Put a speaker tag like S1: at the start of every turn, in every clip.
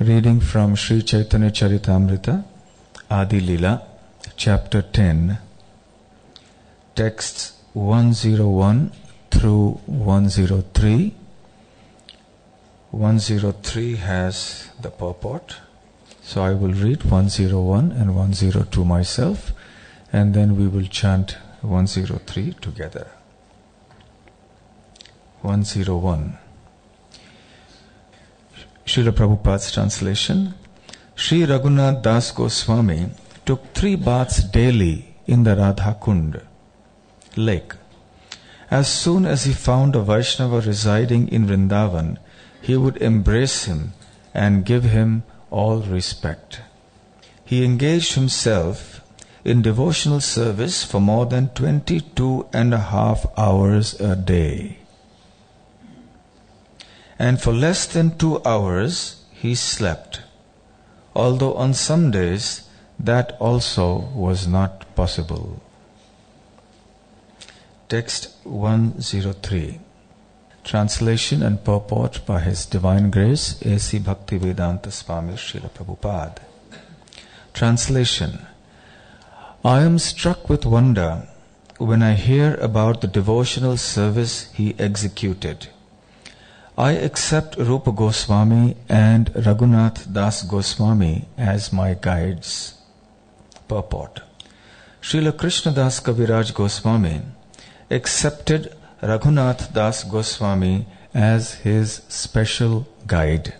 S1: Reading from Sri Chaitanya Charitamrita, Adi Lila, Chapter 10, Texts 101 through 103. 103 has the purport, so I will read 101 and 102 myself, and then we will chant 103 together. 101. Srila Prabhupada's translation. Sri Raghunath Das Goswami took 3 baths daily in the Radha Kund lake. As soon as he found a Vaishnava residing in Vrindavan, he would embrace him and give him all respect. He engaged himself in devotional service for more than 22.5 hours a day. And for less than 2 hours he slept, although on some days that also was not possible. Text 103. Translation and purport by His Divine Grace A.C. Bhaktivedanta Swami Srila Prabhupada. Translation. I am struck with wonder when I hear about the devotional service he executed. I accept Rupa Goswami and Raghunath Das Goswami as my guides. Purport. Srila Krishna Das Kaviraj Goswami accepted Raghunath Das Goswami as his special guide.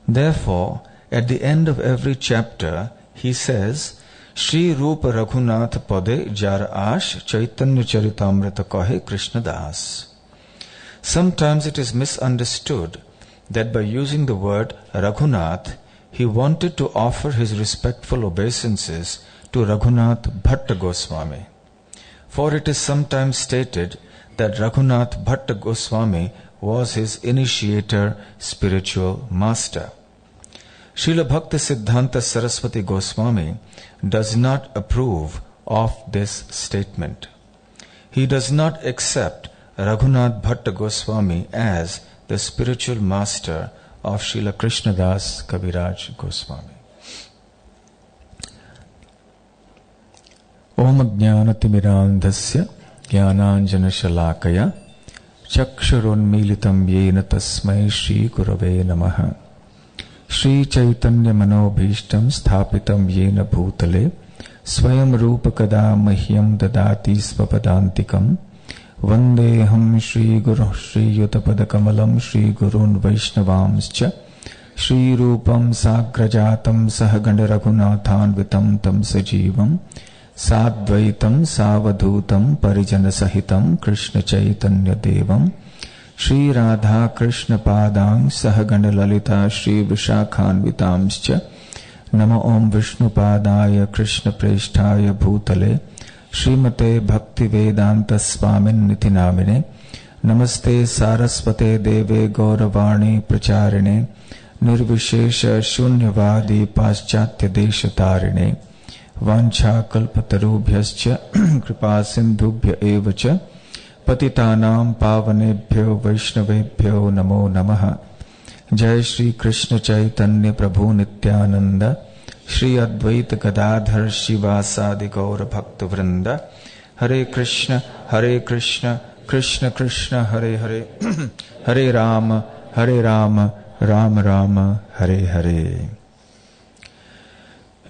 S1: Therefore, at the end of every chapter, he says, Shri Rupa Raghunath Pade Jar Ash Chaitanya Charitamrita Kahe Krishna Das. Sometimes it is misunderstood that by using the word Raghunath, he wanted to offer his respectful obeisances to Raghunath Bhatta Goswami. For it is sometimes stated that Raghunath Bhatta Goswami was his initiator, spiritual master. Srila Bhakti Siddhanta Saraswati Goswami does not approve of this statement. He does not accept Raghunath Bhatta Goswami as the spiritual master of Srila Krishnadas Kaviraj Goswami. Om Jnanatimirandhasya Jnananjana Shalakaya Chakshurunmilitam Yena Tasmai Shri Gurave Namaha Shri Chaitanya Manobhishtam Sthapitam Yena Bhutale Swayam Rupa Kada Mahyam Dadati Svapadantikam Vandeham Shri Guru Shri Yutapada Kamalam Shri Gurun Vaishnavamscha Shri Rupam Sagrajatam Sahaganda Raghunathan Vitam Tam Sajivam Sadvaitam Savadhutam Parijana Sahitam Krishna Chaitanya Devam Shri Radha Krishna Padang Sahaganda Lalita Shri Vishakhan Vitamscha Nama Om Vishnu Padaya Krishna Preshtaya Bhutale Srimate Bhaktivedanta Swamin Niti Namine Namaste Saraswate Deve Gauravani Pracharine Nirvishesha Shunyavadi Paschatya Deshatarine Vancha Kalpatarubhyascha Kripa Sindhubhya Evacha Patitanam Pavanebhyo Vaishnavebhyo Namo Namaha Jai Shri Krishna Chaitanya Prabhu Nityananda Shri Advaita Gadadhar Shivasadi Gaura Bhakta Vrinda Hare Krishna Krishna Krishna Hare Hare Hare Rama Rama Rama Hare Hare.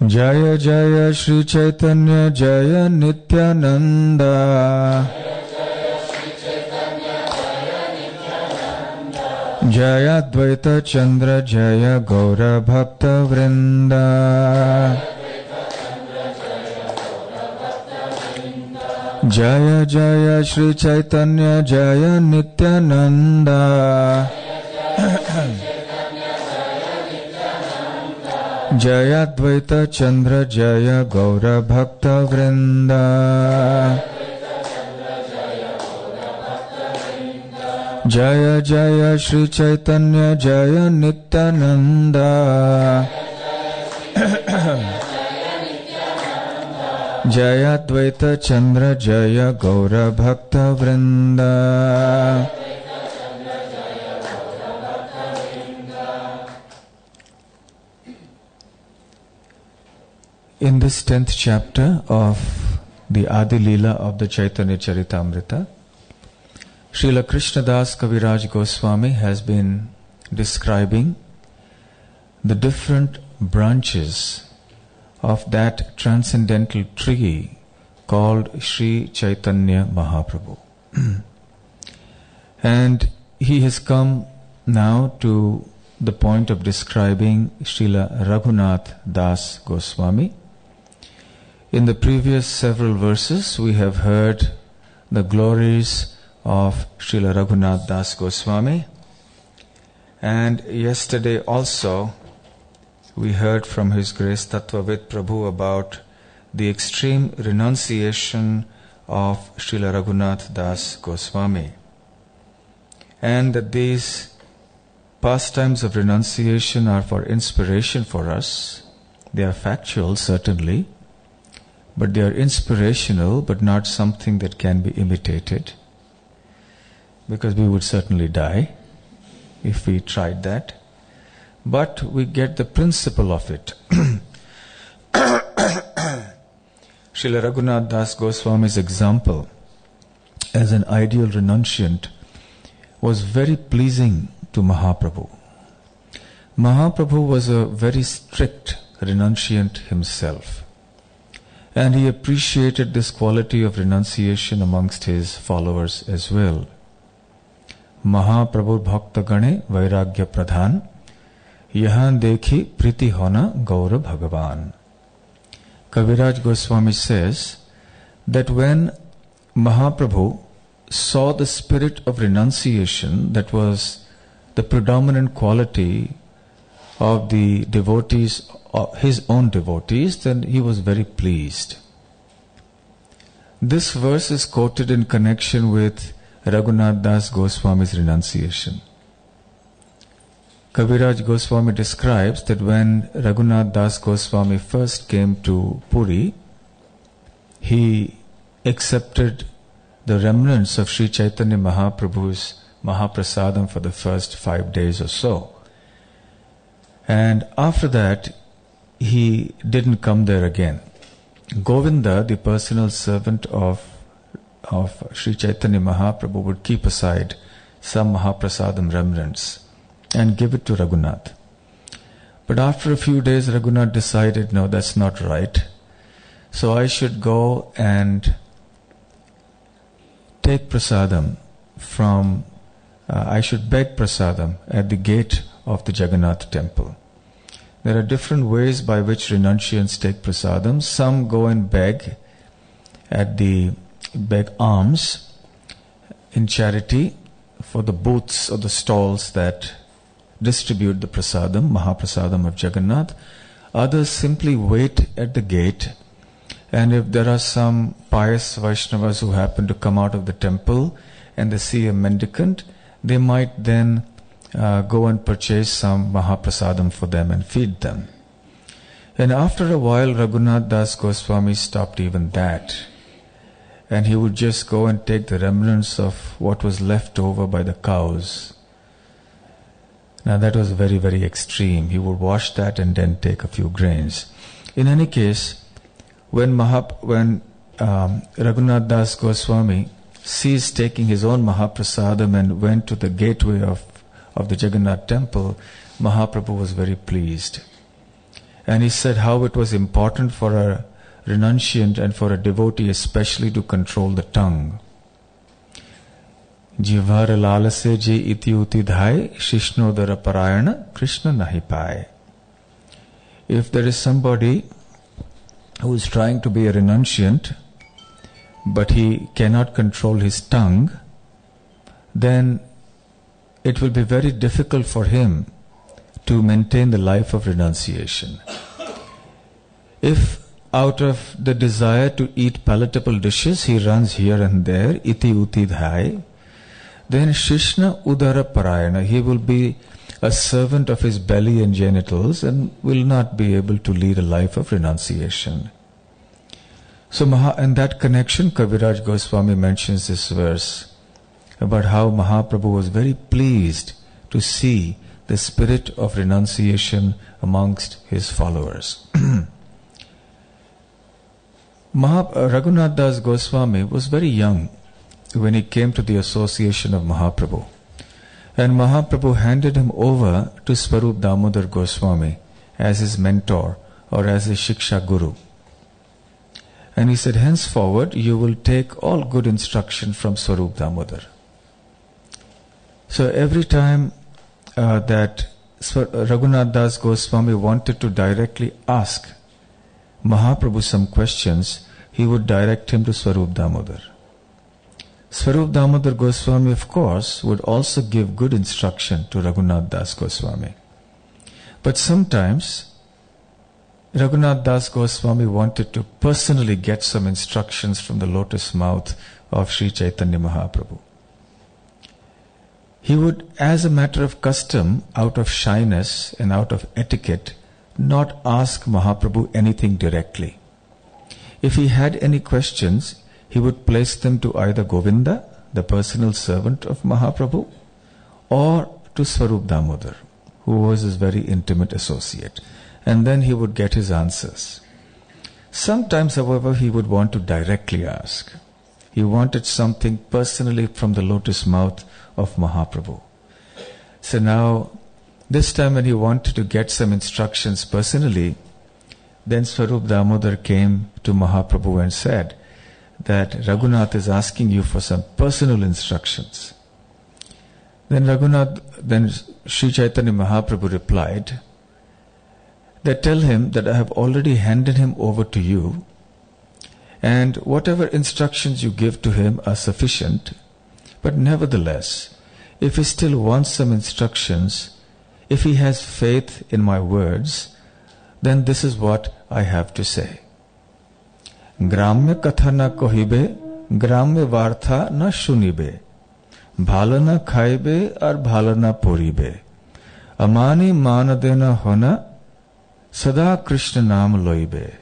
S1: Jaya Jaya Shri Chaitanya Jaya Nityananda Jaya Advaita Chandra Jaya Gaura Bhakta Vrinda Jaya Jaya Shri Chaitanya Jaya Nityananda Jaya Advaita Chandra Jaya Gaura Bhakta Vrinda Jaya Jaya Shri Chaitanya Jaya Nityananda Jaya Advaita Chandra Jaya Gaura Bhakta Vrinda In this 10th chapter of the Adi Leela of the Chaitanya Charitamrita, Srila Krishnadas Kaviraj Goswami has been describing the different branches of that transcendental tree called Sri Chaitanya Mahaprabhu. And he has come now to the point of describing Srila Raghunath Das Goswami. In the previous several verses, we have heard the glories of Srila Raghunath Das Goswami. And yesterday also, we heard from His Grace Tattvavit Prabhu about the extreme renunciation of Srila Raghunath Das Goswami. And that these pastimes of renunciation are for inspiration for us. They are factual, certainly, but they are inspirational, but not something that can be imitated, because we would certainly die if we tried that. But we get the principle of it. Srila Raghunath Das Goswami's example as an ideal renunciant was very pleasing to Mahaprabhu. Mahaprabhu was a very strict renunciant himself, and he appreciated this quality of renunciation amongst his followers as well. Mahaprabhu Bhakta Gane Vairagya Pradhan, Yahan Dekhi Priti Hona Gaura Bhagavan. Kaviraj Goswami says that when Mahaprabhu saw the spirit of renunciation that was the predominant quality of the devotees, his own devotees, then he was very pleased. This verse is quoted in connection with Raghunath Das Goswami's renunciation. Kaviraj Goswami describes that when Raghunath Das Goswami first came to Puri, he accepted the remnants of Sri Chaitanya Mahaprabhu's Mahaprasadam for the first 5 days or so. And after that, he didn't come there again. Govinda, the personal servant of Sri Chaitanya Mahaprabhu, would keep aside some Mahaprasadam remnants and give it to Raghunath. But after a few days, Raghunath decided, no, that's not right. So I should go and take prasadam from, I should beg prasadam at the gate of the Jagannath temple. There are different ways by which renunciants take prasadam. Some go and beg alms in charity for the booths or the stalls that distribute the prasadam, Mahaprasadam of Jagannath. Others simply wait at the gate, and if there are some pious Vaishnavas who happen to come out of the temple and they see a mendicant, they might then go and purchase some Mahaprasadam for them and feed them. And after a while, Raghunath Das Goswami stopped even that, and he would just go and take the remnants of what was left over by the cows. Now that was very, very extreme. He would wash that and then take a few grains. In any case, when Raghunath Das Goswami ceased taking his own Mahaprasadam and went to the gateway of the Jagannath temple, Mahaprabhu was very pleased. And he said how it was important for a renunciant and for a devotee especially to control the tongue. Jivar lalase je iti uti dhai, Shishnodara parayana, Krishna nahi paye. If there is somebody who is trying to be a renunciant, but he cannot control his tongue, then it will be very difficult for him to maintain the life of renunciation. If out of the desire to eat palatable dishes he runs here and there, iti uti dhai, then Shishna Udara Parayana, he will be a servant of his belly and genitals and will not be able to lead a life of renunciation. So in that connection, Kaviraj Goswami mentions this verse about how Mahaprabhu was very pleased to see the spirit of renunciation amongst his followers. Raghunath Das Goswami was very young when he came to the association of Mahaprabhu. And Mahaprabhu handed him over to Swarup Damodar Goswami as his mentor or as his Shiksha Guru. And he said, henceforward you will take all good instruction from Swarup Damodar. So every time that Raghunath Das Goswami wanted to directly ask Mahaprabhu some questions, he would direct him to Swarup Damodar. Swarup Damodar Goswami, of course, would also give good instruction to Raghunath Das Goswami. But sometimes Raghunath Das Goswami wanted to personally get some instructions from the lotus mouth of Sri Chaitanya Mahaprabhu. He would, as a matter of custom, out of shyness and out of etiquette, not ask Mahaprabhu anything directly. If he had any questions, he would place them to either Govinda, the personal servant of Mahaprabhu, or to Swarup Damodar, who was his very intimate associate. And then he would get his answers. Sometimes, however, he would want to directly ask. He wanted something personally from the lotus mouth of Mahaprabhu. So now, this time when he wanted to get some instructions personally, then Swarup Damodar came to Mahaprabhu and said that Raghunath is asking you for some personal instructions. Then Sri Chaitanya Mahaprabhu replied that tell him that I have already handed him over to you, and whatever instructions you give to him are sufficient, but nevertheless, if he still wants some instructions, if he has faith in my words, then this is what I have to say. Gramya katha na kohibe, gramya vartha na shunibe, bhala na khaibe ar bhala na poribe, amani manade na hona, sada Krishna naam loibe,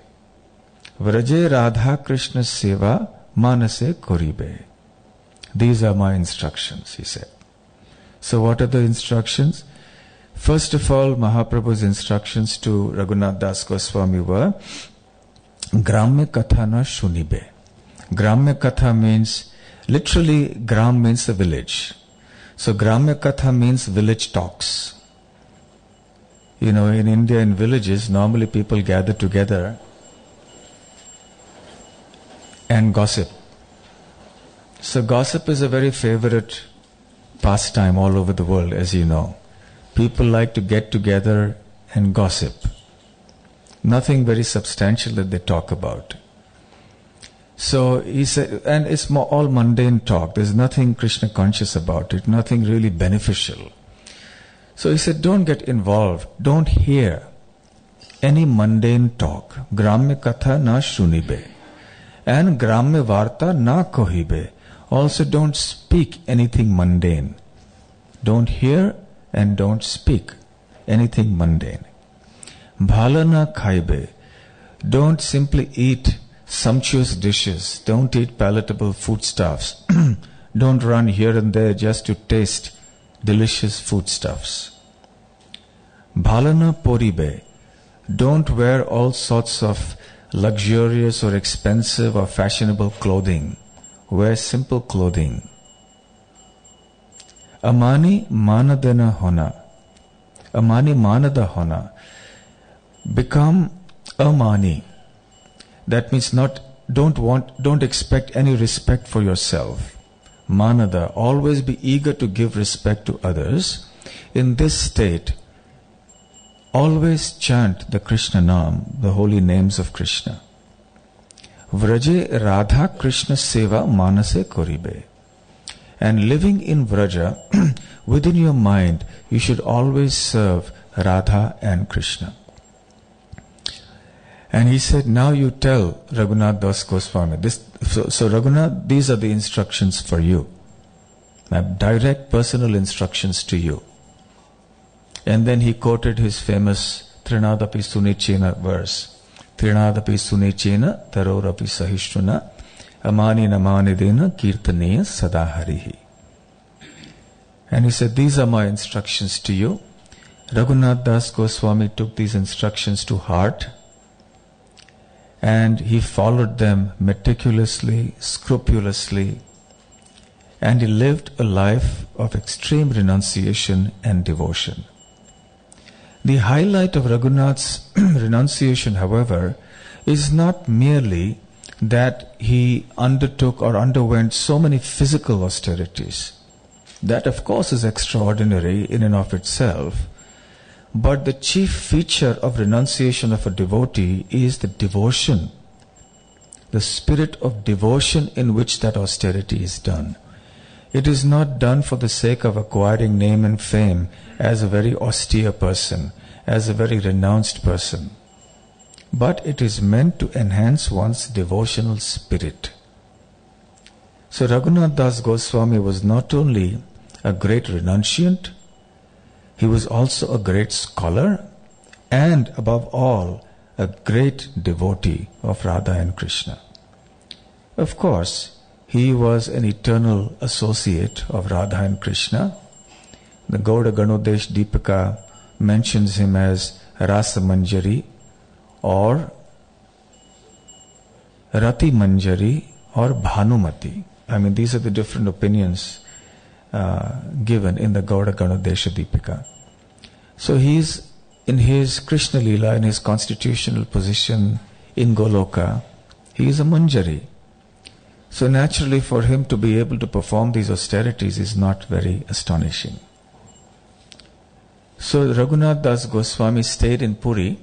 S1: vraje radha Krishna seva manase koribe. These are my instructions, he said. So what are the instructions? First of all, Mahaprabhu's instructions to Raghunath Das Goswami were Gramya Katha na Shunibe. Gramya Katha means, literally Gram means a village. So Gramya Katha means village talks. You know, in India, in villages, normally people gather together and gossip. So gossip is a very favorite pastime all over the world, as you know. People like to get together and gossip. Nothing very substantial that they talk about. So he said, and it's all mundane talk. There's nothing Krishna conscious about it, nothing really beneficial. So he said, don't get involved. Don't hear any mundane talk. Gramya katha na shunibe. And gramya varta na kohibe. Also don't speak anything mundane. Don't hear and don't speak anything mundane. Bhala na khaibe. Don't simply eat sumptuous dishes. Don't eat palatable foodstuffs. Don't run here and there just to taste delicious foodstuffs. Bhala na poribe. Don't wear all sorts of luxurious or expensive or fashionable clothing. Wear simple clothing. Amani manadana hona. Amani manada hona. Become a mani. That means don't expect any respect for yourself. Manada, always be eager to give respect to others. In this state, always chant the Krishna Naam, the holy names of Krishna. Vraje Radha Krishna Seva Manase Koribe. And living in Vraja, within your mind, you should always serve Radha and Krishna. And he said, now you tell Raghunath Das Goswami. So Raghunath, these are the instructions for you. I have direct personal instructions to you. And then he quoted his famous Trinadapi Sunichena verse. Trinadapi Sunichena Tarorapi Sahishtuna Amani Namanidena Kirtaneya Sadaharihi. And he said, these are my instructions to you. Raghunath Das Goswami took these instructions to heart. and he followed them meticulously, scrupulously, and he lived a life of extreme renunciation and devotion. The highlight of Raghunath's renunciation, however, is not merely that he undertook or underwent so many physical austerities. That, of course, is extraordinary in and of itself. But the chief feature of renunciation of a devotee is the devotion, the spirit of devotion in which that austerity is done. It is not done for the sake of acquiring name and fame as a very austere person, as a very renounced person. But it is meant to enhance one's devotional spirit. So Raghunath Das Goswami was not only a great renunciant, he was also a great scholar and, above all, a great devotee of Radha and Krishna. Of course, he was an eternal associate of Radha and Krishna. The Gauda Ganodesh Deepika mentions him as Rasa Manjari or Rati Manjari or Bhanumati. I mean, these are the different opinions given in the Gauda Ganodesha Deepika. So he's in his Krishna Leela, in his constitutional position in Goloka, he is a Manjari. So naturally for him to be able to perform these austerities is not very astonishing. So Raghunath Das Goswami stayed in Puri,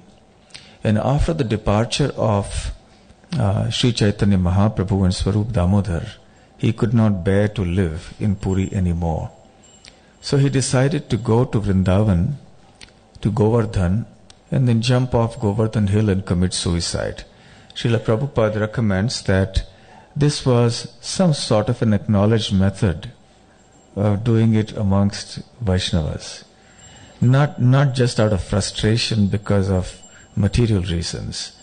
S1: and after the departure of Sri Chaitanya Mahaprabhu and Swarup Damodar, he could not bear to live in Puri anymore. So he decided to go to Vrindavan, to Govardhan, and then jump off Govardhan hill and commit suicide. Srila Prabhupada recommends that this was some sort of an acknowledged method of doing it amongst Vaishnavas. Not just out of frustration because of material reasons,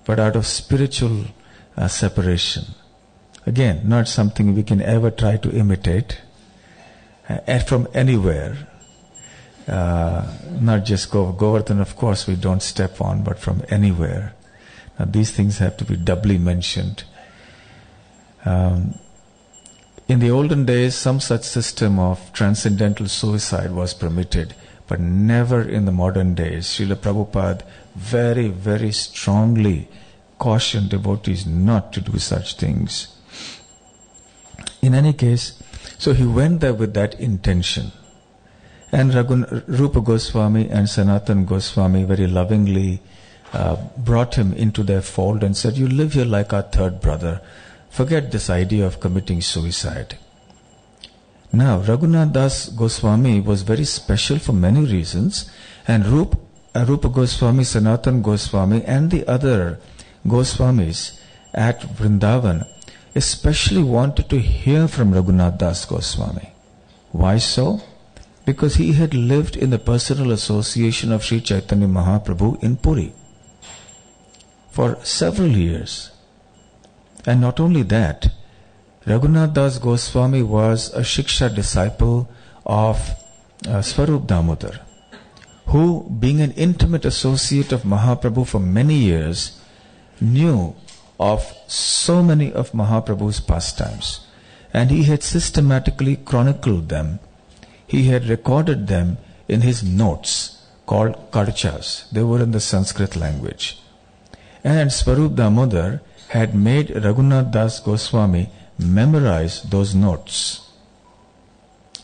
S1: but out of spiritual separation. Again, not something we can ever try to imitate from anywhere. Not just Govardhan, of course, we don't step on, but from anywhere. Now, these things have to be doubly mentioned. In the olden days, some such system of transcendental suicide was permitted, but never in the modern days. Srila Prabhupada very, very strongly cautioned devotees not to do such things. In any case, so he went there with that intention. And Rupa Goswami and Sanatan Goswami very lovingly brought him into their fold and said, "You live here like our third brother. Forget this idea of committing suicide." Now, Raghunath Das Goswami was very special for many reasons, and Rupa Goswami, Sanatan Goswami, and the other Goswamis at Vrindavan especially wanted to hear from Raghunath Das Goswami. Why so? Because he had lived in the personal association of Sri Chaitanya Mahaprabhu in Puri for several years. And not only that, Raghunath Das Goswami was a Shiksha disciple of Swarup Damodar, who, being an intimate associate of Mahaprabhu for many years, knew of so many of Mahaprabhu's pastimes, and he had systematically chronicled them. He had recorded them in his notes called Karchas. They were in the Sanskrit language. And Swarup Damodar had made Raghunath Das Goswami memorize those notes.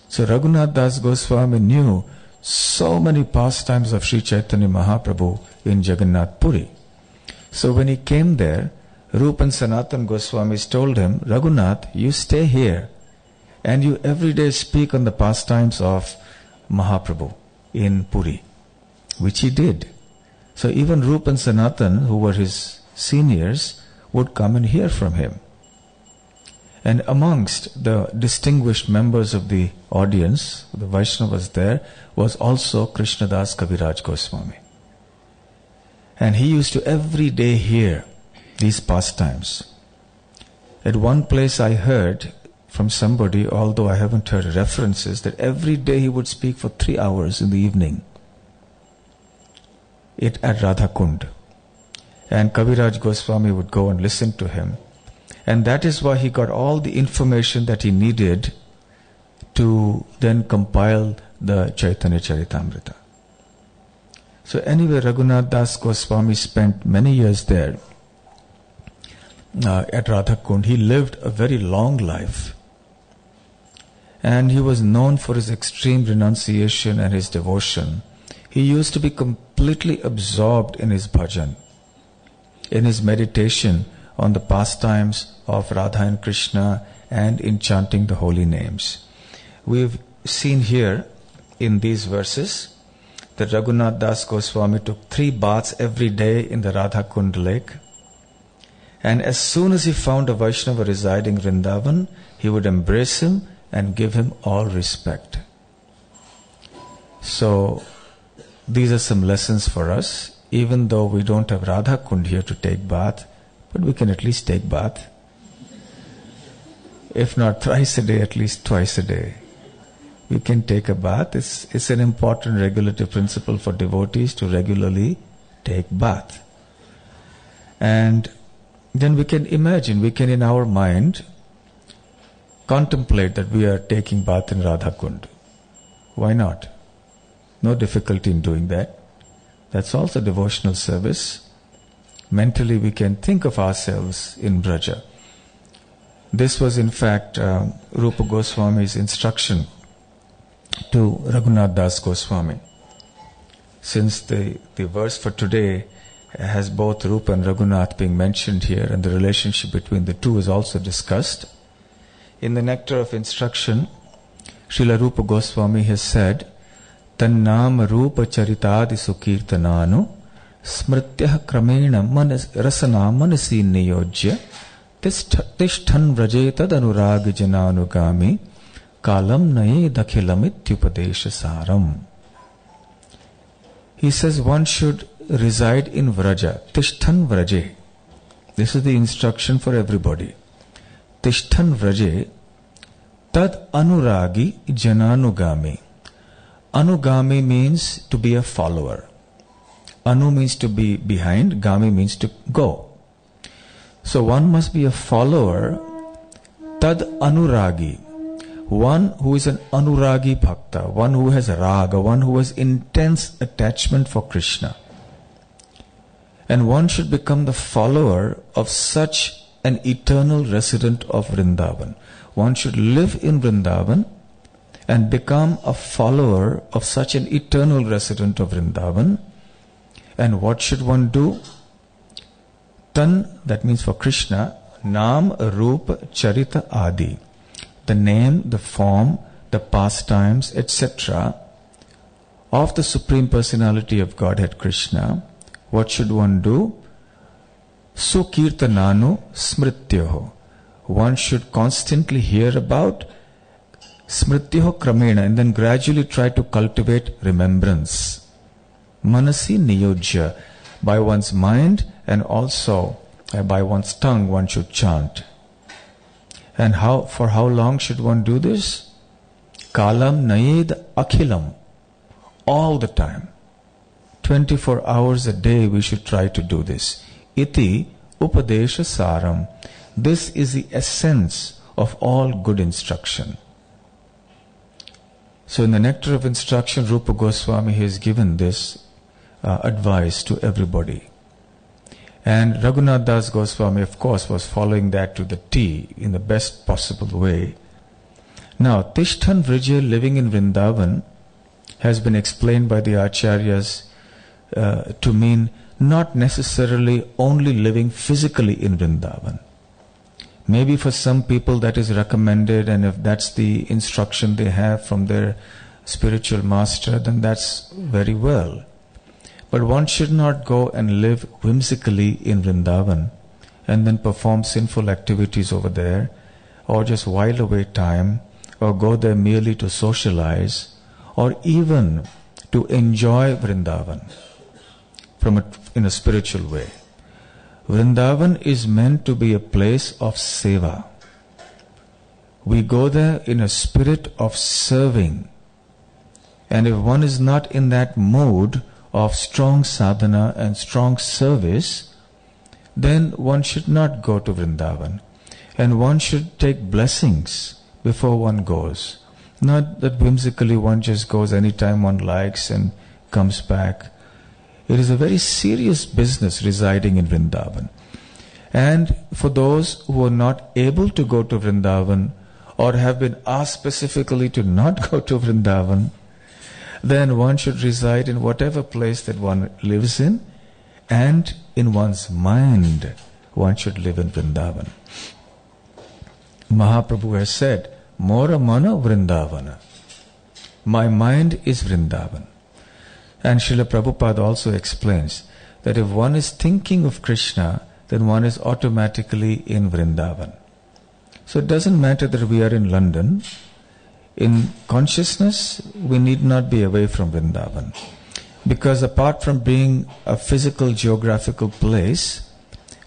S1: So Raghunath Das Goswami knew so many pastimes of Sri Chaitanya Mahaprabhu in Jagannath Puri. So when he came there, Rupa and Sanatan Goswamis told him, "Raghunath, you stay here and you every day speak on the pastimes of Mahaprabhu in Puri," which he did. So even Rupa and Sanatan, who were his seniors, would come and hear from him. And amongst the distinguished members of the audience, the Vaishnavas there, was also Krishnadas Kaviraj Goswami. And he used to every day hear these pastimes. At one place I heard from somebody, although I haven't heard references, that every day he would speak for 3 hours in the evening at Radha Kund. and Kaviraj Goswami would go and listen to him. And that is why he got all the information that he needed to then compile the Chaitanya Charitamrita. So anyway, Raghunath Das Goswami spent many years there at Radhakund. He lived a very long life. And he was known for his extreme renunciation and his devotion. He used to be completely absorbed in his bhajan, in his meditation on the pastimes of Radha and Krishna, and in chanting the holy names. We've seen here in these verses that Raghunath Das Goswami took 3 baths every day in the Radhakund lake. And as soon as he found a Vaishnava residing in Vrindavan, he would embrace him and give him all respect. So, these are some lessons for us. Even though we don't have Radhakund here to take bath, but we can at least take bath. If not thrice a day, at least twice a day. We can take a bath. It's an important regulative principle for devotees to regularly take bath. And then we can imagine, we can in our mind contemplate that we are taking bath in Radhakund. Why not? No difficulty in doing that. That's also devotional service. Mentally we can think of ourselves in Braja. This was in fact Rupa Goswami's instruction to Raghunath Das Goswami. Since the verse for today has both Rupa and Raghunath being mentioned here, and the relationship between the two is also discussed, in the Nectar of Instruction, Srila Rupa Goswami has said, Tannam Rupa Charitadi Sukirtananu Smrityah Kramena Rasana Manasi Niyojya Tishthan Vrajeta Anurag Jananugami Kalam Nae Dakhilamityupadesha Saram. He says one should reside in Vraja. Tishthan Vraje. This is the instruction for everybody. Tishthan Vraje Tad Anuragi Jananugami. Anugami means to be a follower. Anu means to be behind, Gami means to go. So one must be a follower, Tad Anuragi. One who is an Anuragi Bhakta, one who has raga, one who has intense attachment for Krishna. And one should become the follower of such an eternal resident of Vrindavan. One should live in Vrindavan and become a follower of such an eternal resident of Vrindavan. And what should one do? Tan, that means for Krishna, Nam, Rupa, Charita, Adi. The name, the form, the pastimes, etc. of the Supreme Personality of Godhead Krishna. What should one do? Sukirtananu smrityoho. One should constantly hear about smrityoho kramena and then gradually try to cultivate remembrance. Manasi niyojya. By one's mind and also by one's tongue one should chant. And for how long should one do this? Kalam naed akhilam. All the time. 24 hours a day we should try to do this. Iti upadesha saram. This is the essence of all good instruction. So in the Nectar of Instruction, Rupa Goswami has given this advice to everybody. And Raghunath Das Goswami, of course, was following that to the T in the best possible way. Now, Tishthan Vrija, living in Vrindavan, has been explained by the Acharyas to mean not necessarily only living physically in Vrindavan. Maybe for some people that is recommended, and if that's the instruction they have from their spiritual master, then that's very well. But one should not go and live whimsically in Vrindavan and then perform sinful activities over there, or just while away time, or go there merely to socialize, or even to enjoy Vrindavan in a spiritual way. Vrindavan is meant to be a place of seva. We go there in a spirit of serving. And if one is not in that mood of strong sadhana and strong service, then one should not go to Vrindavan. And one should take blessings before one goes. Not that whimsically one just goes anytime one likes and comes back. It is a very serious business residing in Vrindavan. And for those who are not able to go to Vrindavan or have been asked specifically to not go to Vrindavan, then one should reside in whatever place that one lives in, and in one's mind one should live in Vrindavan. Mahaprabhu has said, Mora mana Vrindavana. My mind is Vrindavan. And Srila Prabhupada also explains that if one is thinking of Krishna, then one is automatically in Vrindavan. So it doesn't matter that we are in London. In consciousness, we need not be away from Vrindavan. Because apart from being a physical geographical place,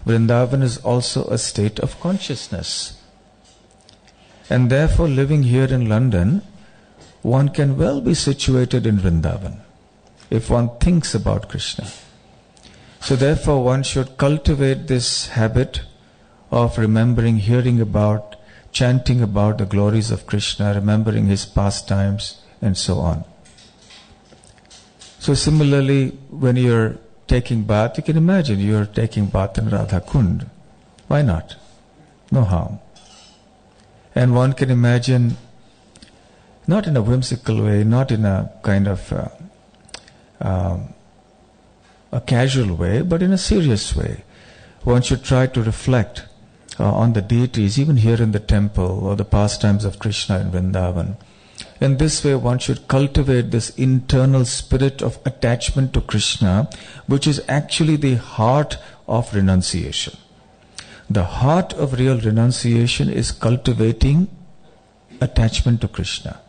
S1: Vrindavan is also a state of consciousness. And therefore, living here in London, one can well be situated in Vrindavan if one thinks about Krishna. So therefore, one should cultivate this habit of remembering, hearing about, chanting about the glories of Krishna, remembering his pastimes, and so on. So similarly, when you're taking bath, you can imagine you're taking bath in Radha Kund. Why not? No harm. And one can imagine, not in a whimsical way, not in a kind of a casual way, but in a serious way. One should try to reflect on the deities, even here in the temple, or the pastimes of Krishna in Vrindavan. In this way, one should cultivate this internal spirit of attachment to Krishna, which is actually the heart of renunciation. The heart of real renunciation is cultivating attachment to Krishna.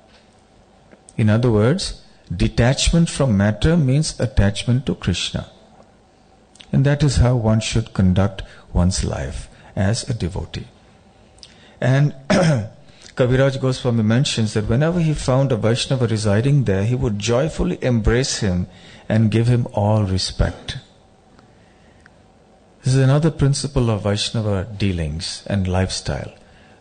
S1: In other words, detachment from matter means attachment to Krishna. And that is how one should conduct one's life as a devotee. And Kaviraj Goswami mentions that whenever he found a Vaishnava residing there, he would joyfully embrace him and give him all respect. This is another principle of Vaishnava dealings and lifestyle.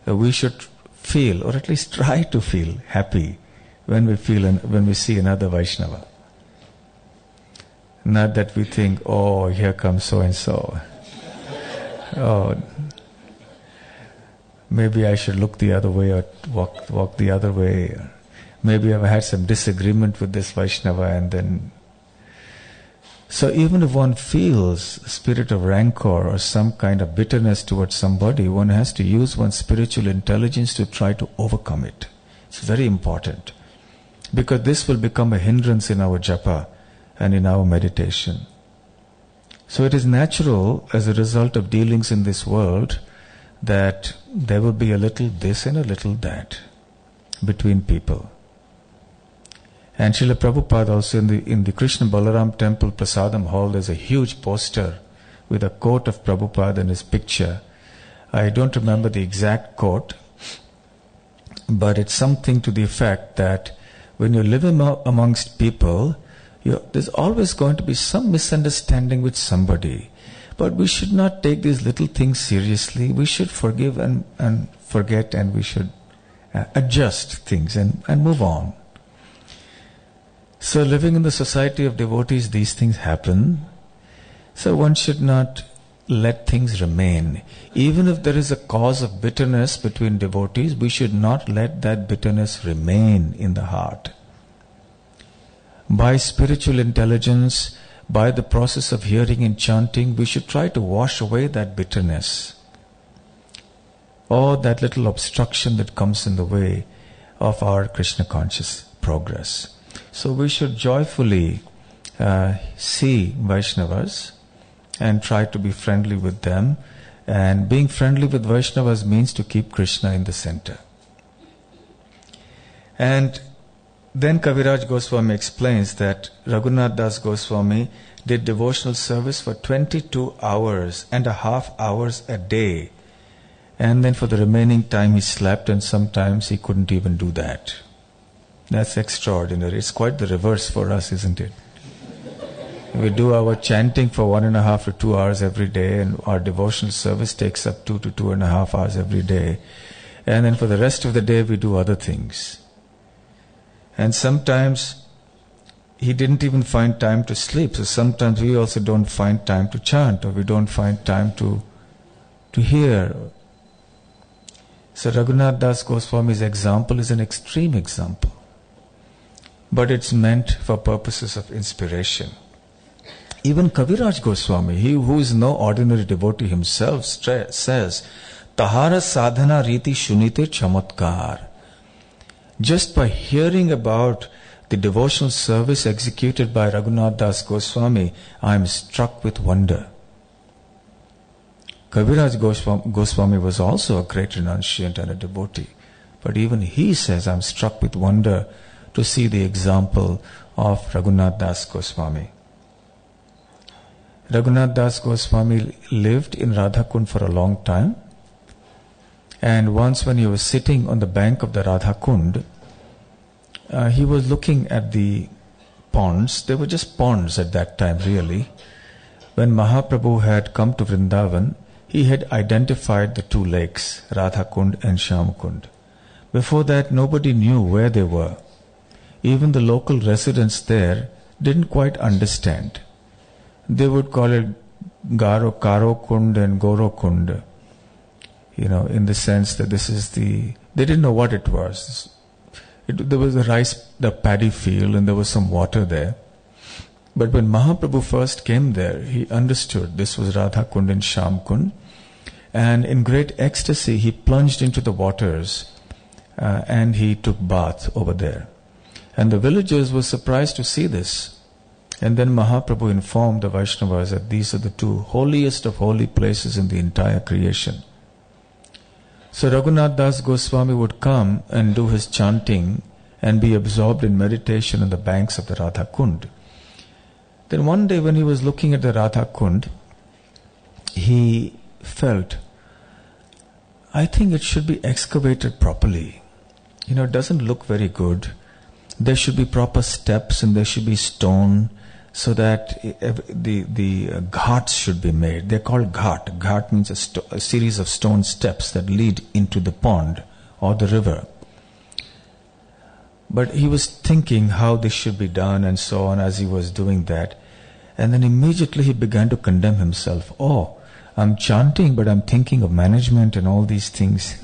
S1: We should feel, or at least try to feel, happy when we see another Vaishnava. Not that we think, oh, here comes so and so. Oh, maybe I should look the other way or walk the other way. Maybe I've had some disagreement with this Vaishnava and then... So even if one feels a spirit of rancor or some kind of bitterness towards somebody, one has to use one's spiritual intelligence to try to overcome it. It's very important. Because this will become a hindrance in our japa and in our meditation. So it is natural, as a result of dealings in this world, that there will be a little this and a little that between people. And Srila Prabhupada also in the Krishna Balaram temple Prasadam hall, there's a huge poster with a quote of Prabhupada and his picture. I don't remember the exact quote, but it's something to the effect that when you live amongst people, there's always going to be some misunderstanding with somebody. But we should not take these little things seriously. We should forgive and forget, and we should adjust things and move on. So living in the society of devotees, these things happen. So one should not let things remain. Even if there is a cause of bitterness between devotees, we should not let that bitterness remain in the heart. By spiritual intelligence, by the process of hearing and chanting, we should try to wash away that bitterness or that little obstruction that comes in the way of our Krishna conscious progress. So we should joyfully see Vaishnavas and try to be friendly with them. And being friendly with Vaishnavas means to keep Krishna in the center. And then Kaviraj Goswami explains that Raghunath Das Goswami did devotional service for 22.5 hours a day. And then for the remaining time he slept, and sometimes he couldn't even do that. That's extraordinary. It's quite the reverse for us, isn't it? We do our chanting for 1.5 to 2 hours every day, and our devotional service takes up 2 to 2.5 hours every day. And then for the rest of the day we do other things. And sometimes he didn't even find time to sleep. So sometimes we also don't find time to chant, or we don't find time to hear. So Raghunath Das Goswami's example is an extreme example. But it's meant for purposes of inspiration. Even Kaviraj Goswami, he who is no ordinary devotee himself, says, Tahara sadhana riti shunite chamatkar. Just by hearing about the devotional service executed by Raghunath Das Goswami, I am struck with wonder. Kaviraj Goswami was also a great renunciant and a devotee. But even he says, I am struck with wonder to see the example of Raghunath Das Goswami. Raghunath Das Goswami lived in Radhakund for a long time. And once when he was sitting on the bank of the Radhakund, he was looking at the ponds. They were just ponds at that time, really. When Mahaprabhu had come to Vrindavan, he had identified the two lakes, Radhakund and Shyamkund. Before that, nobody knew where they were. Even the local residents there didn't quite understand. They would call it Karo Kund and Goro Kund, in the sense that they didn't know what it was. There was the paddy field, and there was some water there. But when Mahaprabhu first came there, he understood this was Radhakund and Shyamkund. And in great ecstasy, he plunged into the waters and he took bath over there. And the villagers were surprised to see this. And then Mahaprabhu informed the Vaishnavas that these are the two holiest of holy places in the entire creation. So Raghunath Das Goswami would come and do his chanting and be absorbed in meditation on the banks of the Radhakund. Then one day when he was looking at the Radhakund, he felt, I think it should be excavated properly. It doesn't look very good. There should be proper steps and there should be stone, so that the ghats should be made. They're called ghat. Ghat means a series of stone steps that lead into the pond or the river. But he was thinking how this should be done and so on as he was doing that. And then immediately he began to condemn himself. Oh, I'm chanting, but I'm thinking of management and all these things.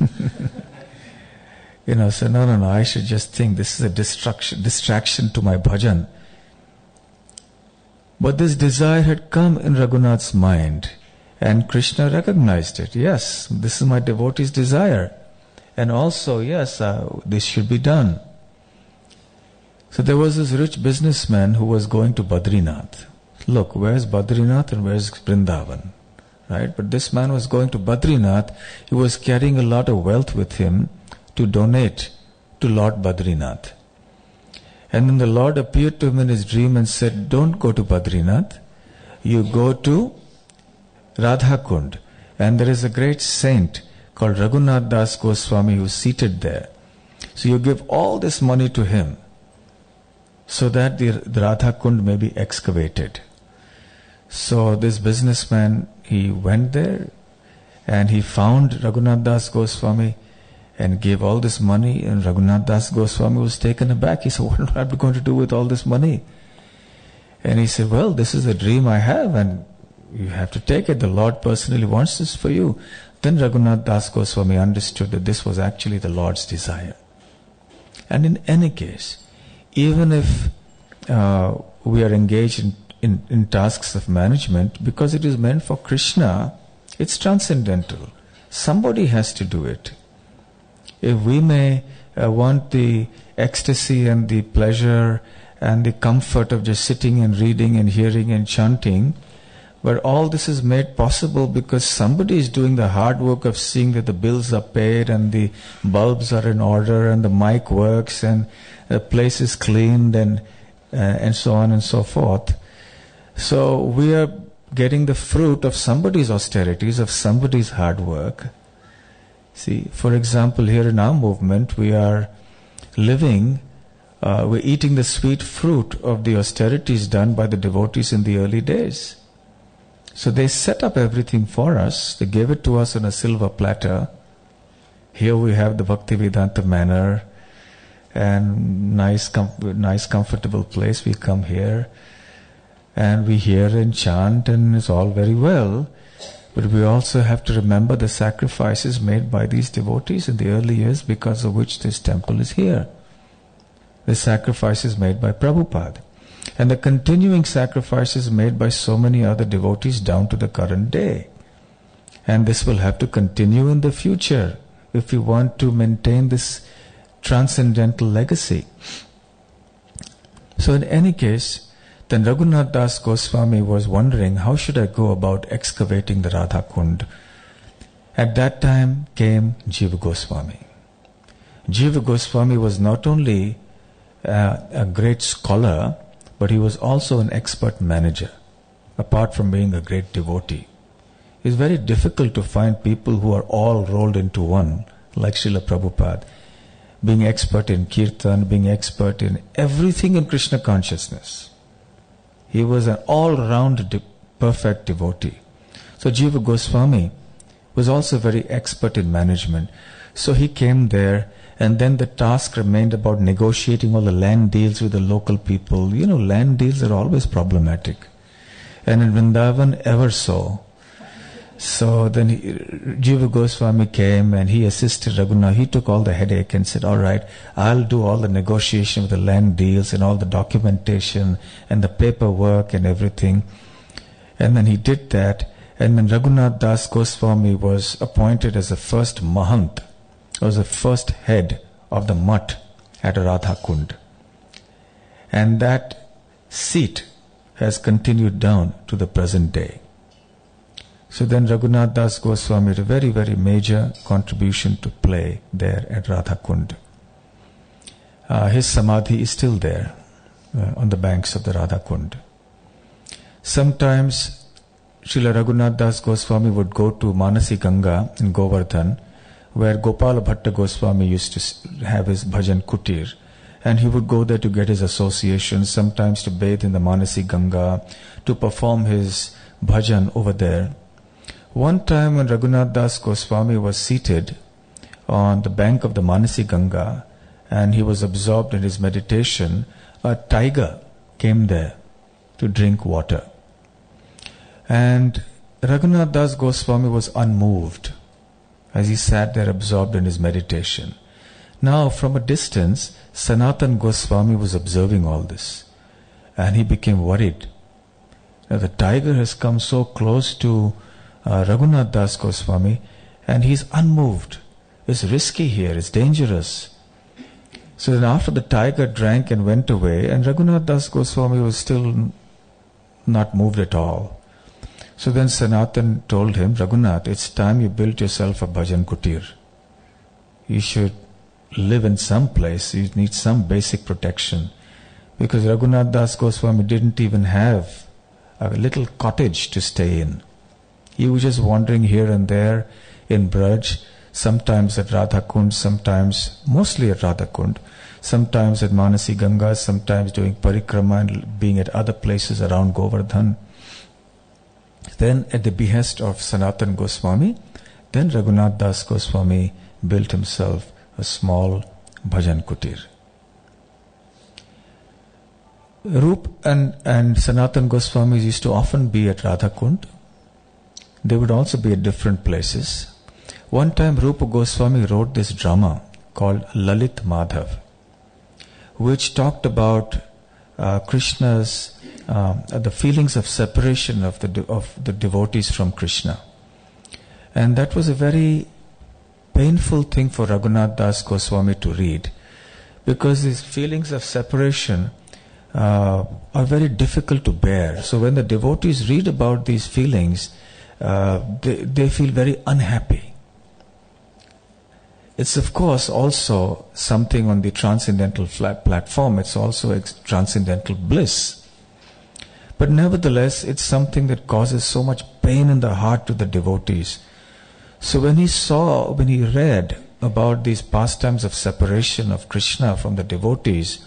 S1: So no, I should just think this is a distraction to my bhajan. But this desire had come in Raghunath's mind, and Krishna recognized it. Yes, this is my devotee's desire. And also, yes, this should be done. So there was this rich businessman who was going to Badrinath. Look, where's Badrinath and where's Vrindavan? Right? But this man was going to Badrinath. He was carrying a lot of wealth with him to donate to Lord Badrinath. And then the Lord appeared to him in his dream and said, don't go to Badrinath. You go to Radhakund. And there is a great saint called Raghunath Das Goswami who is seated there. So you give all this money to him so that the Radhakund may be excavated. So this businessman, he went there and he found Raghunath Das Goswami and gave all this money, and Raghunath Das Goswami was taken aback. He said, what am I going to do with all this money? And he said, well, this is a dream I have and you have to take it. The Lord personally wants this for you. Then Raghunath Das Goswami understood that this was actually the Lord's desire. And in any case, even if we are engaged in tasks of management, because it is meant for Krishna, it's transcendental. Somebody has to do it. If we may want the ecstasy and the pleasure and the comfort of just sitting and reading and hearing and chanting, but all this is made possible because somebody is doing the hard work of seeing that the bills are paid and the bulbs are in order and the mic works and the place is cleaned and so on and so forth. So we are getting the fruit of somebody's austerities, of somebody's hard work. See, for example, here in our movement, we are living we're eating the sweet fruit of the austerities done by the devotees in the early days. So they set up everything for us. They gave it to us on a silver platter. Here we have the Bhaktivedanta manor and nice comfortable place. We come here and we hear and chant, and it's all very well. But we also have to remember the sacrifices made by these devotees in the early years, because of which this temple is here. The sacrifices made by Prabhupada. And the continuing sacrifices made by so many other devotees down to the current day. And this will have to continue in the future if we want to maintain this transcendental legacy. So in any case, then Raghunath Das Goswami was wondering, how should I go about excavating the Radha Kund? At that time came Jiva Goswami. Jiva Goswami was not only a great scholar, but he was also an expert manager, apart from being a great devotee. It's very difficult to find people who are all rolled into one, like Srila Prabhupada, being expert in kirtan, being expert in everything in Krishna consciousness. He was an all-round perfect devotee. So Jiva Goswami was also very expert in management. So he came there, and then the task remained about negotiating all the land deals with the local people. You know, land deals are always problematic. And in Vrindavan, ever so. So then Jiva Goswami came and he assisted Raghunath. He took all the headache and said, all right, I'll do all the negotiation with the land deals and all the documentation and the paperwork and everything. And then he did that. And when Raghunath Das Goswami was appointed as the first Mahant, was the first head of the Mutt at Radha Kund. And that seat has continued down to the present day. So then Raghunath Das Goswami had a very, very major contribution to play there at Radha Kund. His samadhi is still there on the banks of the Radha Kund. Sometimes Srila Raghunath Das Goswami would go to Manasi Ganga in Govardhan, where Gopala Bhatta Goswami used to have his bhajan kutir. And he would go there to get his association, sometimes to bathe in the Manasi Ganga, to perform his bhajan over there. One time when Raghunath Das Goswami was seated on the bank of the Manasi Ganga and he was absorbed in his meditation, a tiger came there to drink water. And Raghunath Das Goswami was unmoved as he sat there absorbed in his meditation. Now from a distance, Sanatan Goswami was observing all this and he became worried. Now the tiger has come so close to Raghunath Das Goswami and he's unmoved. It's risky here, it's dangerous. So then after the tiger drank and went away, and Raghunath Das Goswami was still not moved at all. So then Sanatan told him, Raghunath, it's time you built yourself a bhajan kutir. You should live in some place, you need some basic protection. Because Raghunath Das Goswami didn't even have a little cottage to stay in. He was just wandering here and there in Braj, sometimes at Radha Kund, sometimes, mostly at Radha Kund, sometimes at Manasi Ganga, sometimes doing parikrama and being at other places around Govardhan. Then at the behest of Sanatan Goswami, then Raghunath Das Goswami built himself a small bhajan kutir. Rup and Sanatan Goswamis used to often be at Radha Kund. They would also be at different places. One time Rupa Goswami wrote this drama called Lalit Madhav, which talked about Krishna's, the feelings of separation of the devotees from Krishna. And that was a very painful thing for Raghunath Das Goswami to read, because these feelings of separation are very difficult to bear. So when the devotees read about these feelings, they feel very unhappy. It's of course also something on the transcendental platform. It's also transcendental bliss. But nevertheless, it's something that causes so much pain in the heart to the devotees. So when he read about these pastimes of separation of Krishna from the devotees,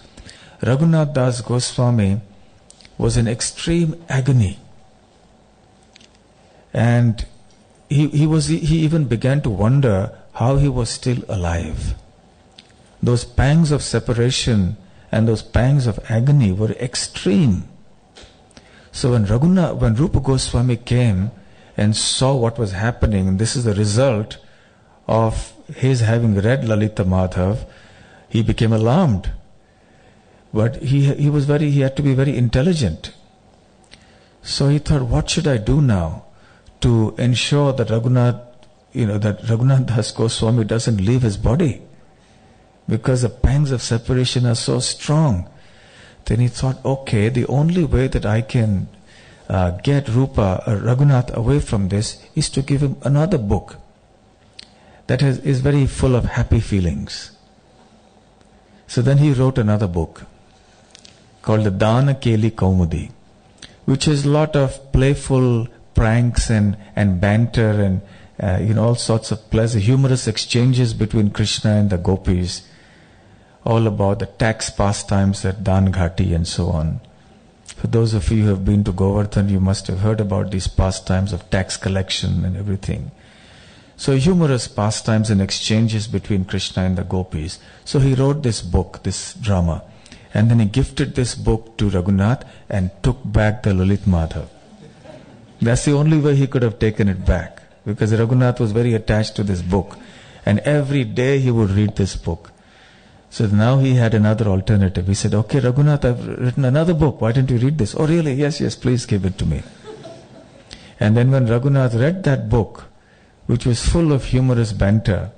S1: Raghunath Das Goswami was in extreme agony. And he even began to wonder how he was still alive. Those pangs of separation and those pangs of agony were extreme. So when Rupa Goswami came and saw what was happening, and this is the result of his having read Lalita Madhav, he became alarmed. But he had to be very intelligent. So he thought, what should I do now to ensure that Raghunath Das Goswami doesn't leave his body? Because the pangs of separation are so strong. Then he thought, okay, the only way that I can get Raghunath away from this is to give him another book that is very full of happy feelings. So then he wrote another book called the Dana Keli Kaumudi, which is a lot of playful pranks and banter and all sorts of pleasant, humorous exchanges between Krishna and the gopis, all about the tax pastimes at Dan Ghati and so on. For those of you who have been to Govardhan, you must have heard about these pastimes of tax collection and everything. So humorous pastimes and exchanges between Krishna and the gopis. So he wrote this book, this drama, and then he gifted this book to Raghunath and took back the Lalit Madhav. That's the only way he could have taken it back, because Raghunath was very attached to this book, and every day he would read this book. So now he had another alternative. He said, okay, Raghunath, I've written another book. Why didn't you read this? Oh, really? Yes, please give it to me. And then when Raghunath read that book, which was full of humorous banter,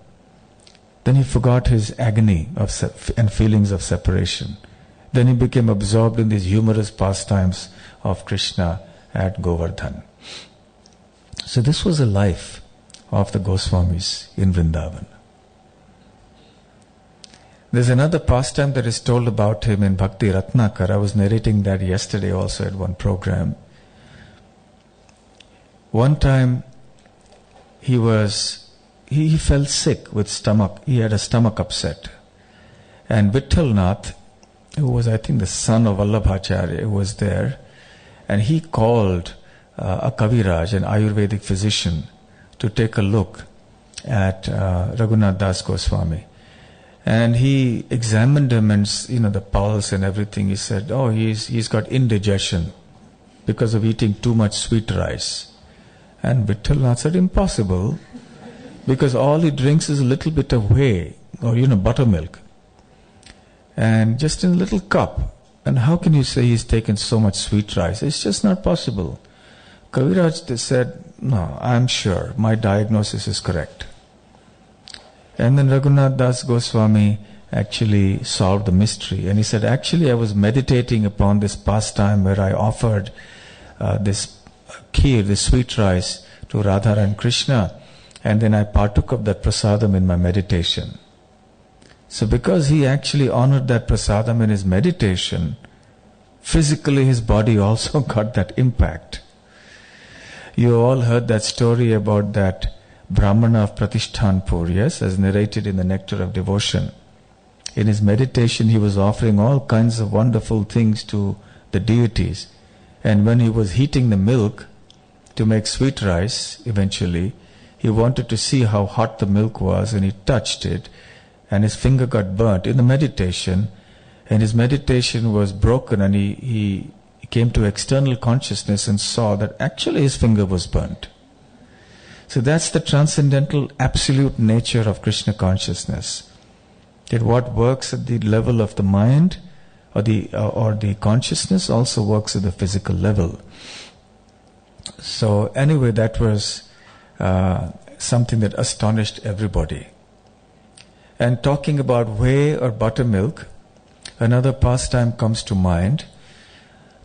S1: then he forgot his agony and feelings of separation. Then he became absorbed in these humorous pastimes of Krishna at Govardhan. So this was the life of the Goswamis in Vrindavan. There's another pastime that is told about him in Bhakti Ratnakar. I was narrating that yesterday also at one program. One time he fell sick with stomach. He had a stomach upset. And Vittalnath, who was I think the son of Vallabhacharya, was there. And he called a Kaviraj, an Ayurvedic physician, to take a look at Raghunath Das Goswami. And he examined him and, the pulse and everything. He said, oh, he's got indigestion because of eating too much sweet rice. And Vittalnath said, impossible, because all he drinks is a little bit of whey, or buttermilk, and just in a little cup. And how can you say he's taken so much sweet rice? It's just not possible. Kaviraj said, no, I'm sure my diagnosis is correct. And then Raghunath Das Goswami actually solved the mystery. And he said, actually I was meditating upon this pastime where I offered this kheer, this sweet rice, to Radha and Krishna. And then I partook of that prasadam in my meditation. So because he actually honored that prasadam in his meditation, physically his body also got that impact. You all heard that story about that Brahmana of Pratishtanpur, yes, as narrated in the Nectar of Devotion. In his meditation he was offering all kinds of wonderful things to the deities. And when he was heating the milk to make sweet rice, eventually, he wanted to see how hot the milk was, and he touched it, and his finger got burnt in the meditation, and his meditation was broken, and he came to external consciousness and saw that actually his finger was burnt. So that's the transcendental absolute nature of Krishna consciousness. That what works at the level of the mind or the consciousness also works at the physical level. So anyway, that was something that astonished everybody. And talking about whey or buttermilk, another pastime comes to mind.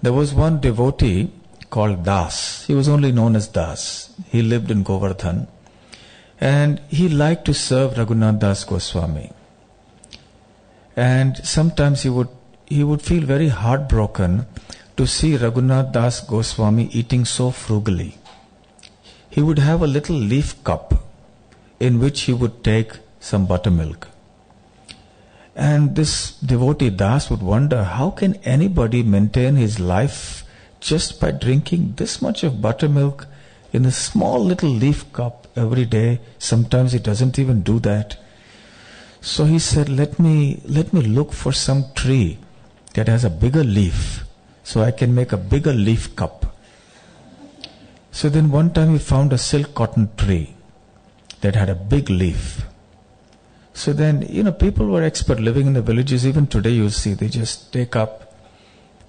S1: There was one devotee called Das. He was only known as Das. He lived in Govardhan. And he liked to serve Raghunath Das Goswami. And sometimes he would feel very heartbroken to see Raghunath Das Goswami eating so frugally. He would have a little leaf cup in which he would take some buttermilk. And this devotee Das would wonder, how can anybody maintain his life just by drinking this much of buttermilk in a small little leaf cup every day? Sometimes he doesn't even do that. So he said, let me look for some tree that has a bigger leaf, so I can make a bigger leaf cup. So then one time he found a silk cotton tree that had a big leaf. So then, people were expert living in the villages. Even today you'll see, they just take up,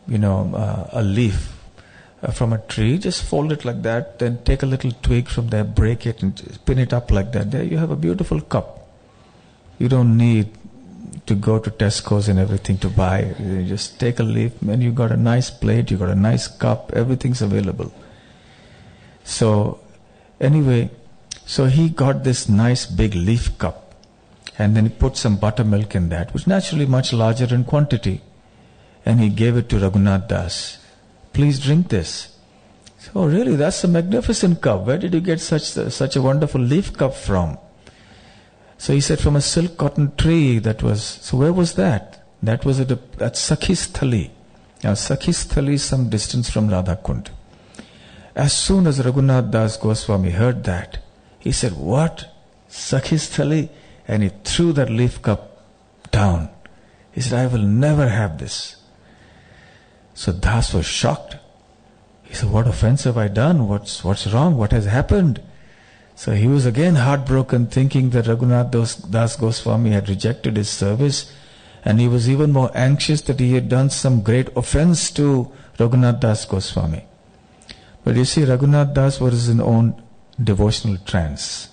S1: a leaf from a tree, just fold it like that, then take a little twig from there, break it and pin it up like that. There you have a beautiful cup. You don't need to go to Tesco's and everything to buy. You just take a leaf and you got a nice plate, you got a nice cup, everything's available. So anyway, so he got this nice big leaf cup, and then he put some buttermilk in that, which naturally much larger in quantity, and he gave it to Raghunath Das. Please drink this. So, oh really, that's a magnificent cup. Where did you get such a wonderful leaf cup from? So he said, from a silk cotton tree that was... So where was that? That was at Sakhistali. Now Sakhistali is some distance from Radhakund. As soon as Raghunath Das Goswami heard that, he said, what? Sakhistali? And he threw that leaf cup down. He said, I will never have this. So Das was shocked. He said, what offense have I done? What's wrong? What has happened? So he was again heartbroken, thinking that Raghunath Das Goswami had rejected his service, and he was even more anxious that he had done some great offense to Raghunath Das Goswami. But you see, Raghunath Das was in own devotional trance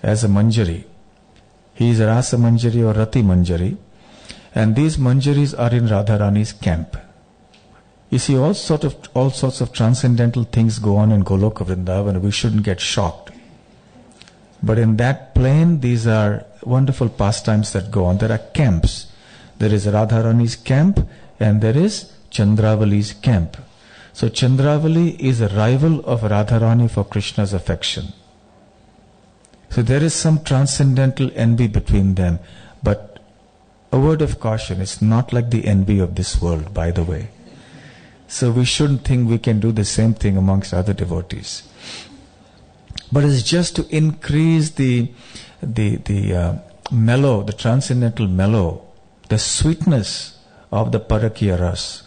S1: as a manjari. He is a Rasa Manjari or Rati Manjari, and these manjaris are in Radharani's camp. You see, all sorts of transcendental things go on in Goloka Vrindavan. We shouldn't get shocked. But in that plane, these are wonderful pastimes that go on. There are camps. There is Radharani's camp and there is Chandravali's camp. So Chandravali is a rival of Radharani for Krishna's affection. So there is some transcendental envy between them. But a word of caution, it's not like the envy of this world, by the way. So we shouldn't think we can do the same thing amongst other devotees. But it's just to increase the mellow, the transcendental mellow, the sweetness of the Parakya Ras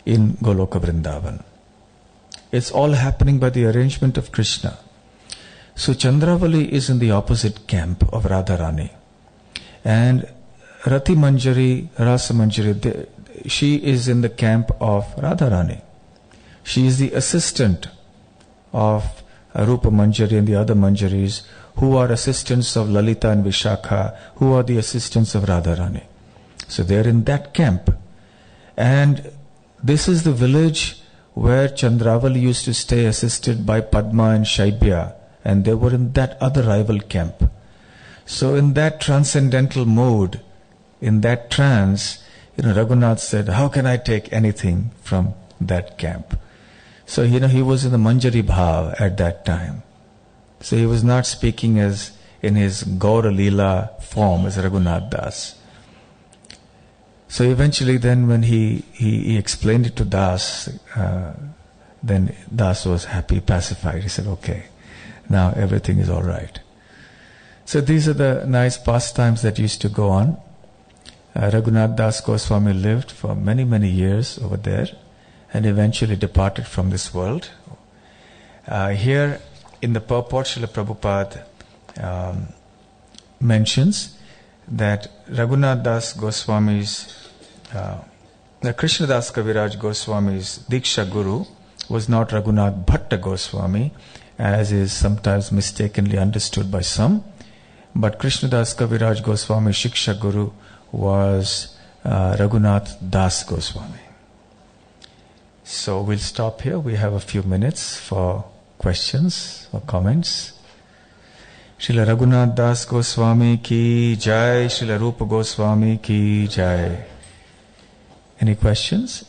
S1: in Goloka Vrindavan. It's all happening by the arrangement of Krishna. So Chandravali is in the opposite camp of Radharani. And Rati Manjari, Rasa Manjari, she is in the camp of Radharani. She is the assistant of Rupa Manjari and the other Manjaris, who are assistants of Lalita and Vishakha, who are the assistants of Radharani. So they are in that camp. And this is the village where Chandravali used to stay, assisted by Padma and Shaibya, and they were in that other rival camp. So in that transcendental mode, in that trance, Raghunath said, how can I take anything from that camp? So, he was in the Manjari Bhav at that time. So he was not speaking as in his Gaura Leela form as Raghunath Das. So eventually then when he explained it to Das, then Das was happy, pacified. He said, okay, now everything is all right. So these are the nice pastimes that used to go on. Raghunath Das Goswami lived for many, many years over there and eventually departed from this world. Here in the purport, Srila Prabhupada mentions that Raghunath Das Goswami's, Krishna Das Kaviraj Goswami's Diksha Guru was not Raghunath Bhatta Goswami, as is sometimes mistakenly understood by some, but Krishna Das Kaviraj Goswami's Shiksha Guru was Raghunath Das Goswami. So we'll stop here. We have a few minutes for questions or comments. Srila Raghunath Das Goswami ki jai, Srila Rupa Goswami ki jai. Any questions?